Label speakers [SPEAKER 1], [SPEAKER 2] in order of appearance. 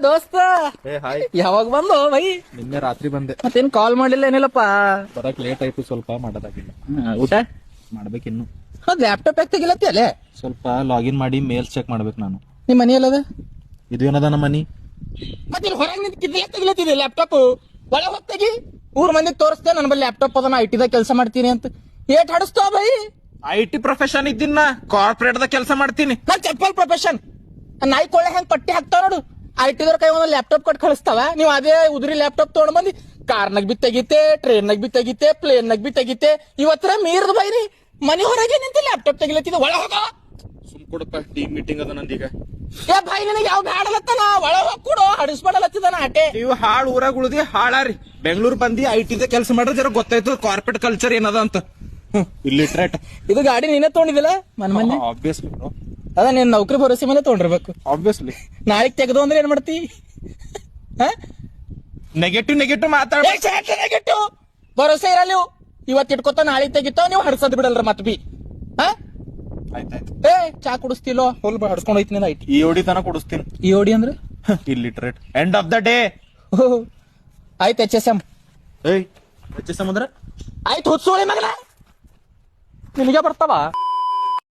[SPEAKER 1] ದೋಸ್ತ
[SPEAKER 2] ಏ ಹಾಯ್.
[SPEAKER 1] ಯಾವಾಗ ಬಂದು ಬೈ?
[SPEAKER 2] ನಿನ್ನೆ ರಾತ್ರಿ ಬಂದೆ.
[SPEAKER 1] ಮತ್ತೇನ್ ಕಾಲ್ ಮಾಡಿಲ್ಲ ಏನಿಲ್ಲಪ್ಪ.
[SPEAKER 2] ಬರಕ್ ಲೇಟ್ ಆಯ್ತು, ಸ್ವಲ್ಪ ಮಾಡೋದಾಗಿಲ್ಲ.
[SPEAKER 1] ಊಟ
[SPEAKER 2] ಮಾಡ್ಬೇಕಿನ್ನು.
[SPEAKER 1] ಲ್ಯಾಪ್ಟಾಪ್ ಯಾಕೆ ತೆಗಿಲತ್ತಿ ಅಲ್ಲೇ?
[SPEAKER 2] ಸ್ವಲ್ಪ ಲಾಗಿನ್ ಮಾಡಿ ಮೇಲ್ಸ್ ಚೆಕ್ ಮಾಡ್ಬೇಕು ನಾನು.
[SPEAKER 1] ನಿಮ್ ಮನಿ ಎಲ್ಲದ?
[SPEAKER 2] ಇದು ಏನದ ನಮ್ಮ ಮನಿ?
[SPEAKER 1] ಮತ್ತೆ ಹೊರಗೆ ನಿಂತ ತೆಗಿಲತ್ತಿದೆ ಲ್ಯಾಪ್ಟಾಪ್. ಒಳಗೆ ಹೋಗ್ತಾಗಿ ಊರ್ ಮಂದಿಗೆ ತೋರಿಸ್ತೆ ನನ್ನ ಬಳಿ ಲ್ಯಾಪ್ಟಾಪ್ ಅದನ್ನ ಐಟಿದಾಗ ಕೆಲಸ ಮಾಡ್ತೀನಿ ಅಂತ. ಏಟ್ ಹಡಸ್ತಾವ ಬೈ?
[SPEAKER 2] IT ಪ್ರೊಫೆಷನ್ ಇದ್ದಿನ ಕಾರ್ಪೊರೇಟ್ ದಾಗ ಕೆಲಸ ಮಾಡ್ತೀನಿ.
[SPEAKER 1] ನಾನ್ ಚಪ್ಪಲ್ ಪ್ರೊಫೆಷನ್. ನಾಯಿ ಕೊಳ್ಳೆ ಹೆಂಗ್ ಪಟ್ಟಿ ಹಾಕ್ತಾವ ನೋಡು, ಐಟಿದವ್ರ ಕೈ ಒಂದ್ ಲ್ಯಾಪ್ಟಾಪ್ ಕೊಟ್ಟು ಕಳಿಸ್ತಾವ. ನೀವ್ ಅದೇ ಉದ್ರಿ ಲ್ಯಾಪ್ಟಾಪ್ ತಗೊಂಡ್ ಬಂದಿ ಕಾರ್ನಾಗ ಬಿ ತೆಗಿತೆ, ಟ್ರೈನ್ನಾಗ ಬಿ ತೆಗಿತೆ, ಪ್ಲೇನ್ನಾಗ ಬಿ ತೆಗಿತೆ. ಇವತ್ತರ ಮೀರ್ದ ಬೈರಿ ಮನಿ ಹೊರಗೆ ನಿಂತ ಲ್ಯಾಪ್ಟಾಪ್ ತೆಗಿಲತ್ತಿದ. ಒಳ ಹೋಗ.
[SPEAKER 2] ಸುಮ್ ಕೊಡಪ್ಪ, ಟೀಮ್ ಮೀಟಿಂಗ್ ಅದ ನಂದೀಗ.
[SPEAKER 1] ಏ ಭಾಯಿ ನಿನಗೆ ಯಾವ ಬ್ಯಾಡಲತ್ತನ, ಒಳ ಹೋಗ್ ಕೊಡು. ಹಡಿಸ್ಬೇಡಲತ್ತಿದಾನ ಆಟೆ.
[SPEAKER 2] ನೀವು ಹಾಳು ಊರಾಗ ಉಳಿದಿ ಹಾಳಾರಿ. ಬೆಂಗಳೂರು ಬಂದಿ IT ದ ಕೆಲಸ ಮಾಡ್ರೆ ಜರ ಗೊತ್ತಾಯ್ತು ಕಾರ್ಪೊರೇಟ್ ಕಲ್ಚರ್ ಏನದ ಅಂತ. ಇಲ್ಲಿಟ್ರೇಟ್.
[SPEAKER 1] ಇದು ಗಾಡಿ ನೀನೇ ತಗೊಂಡಿದಿಲ್ಲ ಮೊನ್ನೆ?
[SPEAKER 2] ಆಬ್ವಿಯಸ್ಲಿ ಬ್ರೋ,
[SPEAKER 1] ಅದ ನೀನ್ ನೌಕರಿ ಭರೋಸೆ ಮೇಲೆ ತಗೊಂಡಿರ್ಬೇಕು.
[SPEAKER 2] ಆಬ್ವಿಯಸ್ಲಿ.
[SPEAKER 1] ನಾಳೆಗ್ ತೆಗೆದು ಅಂದ್ರೆ ಏನ್ ಮಾಡ್ತಿ?
[SPEAKER 2] ನೆಗೆಟಿವ್ ಮಾತಾಡ.
[SPEAKER 1] ನೆಗೆಟಿವ್ ಭರೋಸೆ ಇರಲ್ಲ. ನೀವು ಇವತ್ತು ಇಟ್ಕೊತ ನಾಳೆ ತೆಗಿತಾವ, ನೀವು ಹಡ್ಸದ್ ಬಿಡಲ್ರ ಮತ್ ಬಿ.
[SPEAKER 2] ಆಯ್ತಾಯ್ತು.
[SPEAKER 1] ಏ ಚಾ ಕುಡಿಸ್ತಿಲ್ಲೋ? Hole ಹಡ್ಸ್ಕೊಂಡ್ ಹೋಯ್ತೀನಿ IT.
[SPEAKER 2] ಈ ಓಡಿ ತನ ಕೊಡಿಸ್ತೀನಿ.
[SPEAKER 1] ಈ ಓಡಿ ಅಂದ್ರೆ
[SPEAKER 2] illiterate. End of the day.
[SPEAKER 1] ಆಯ್ತು HSM.
[SPEAKER 2] ಏಯ್, ಸಮುದ್ರ
[SPEAKER 1] ಆಯ್ತು ಹುಚ್ಚೋಳಿ ಮಗನ, ನಿನಗೆ ಬರ್ತಾವ.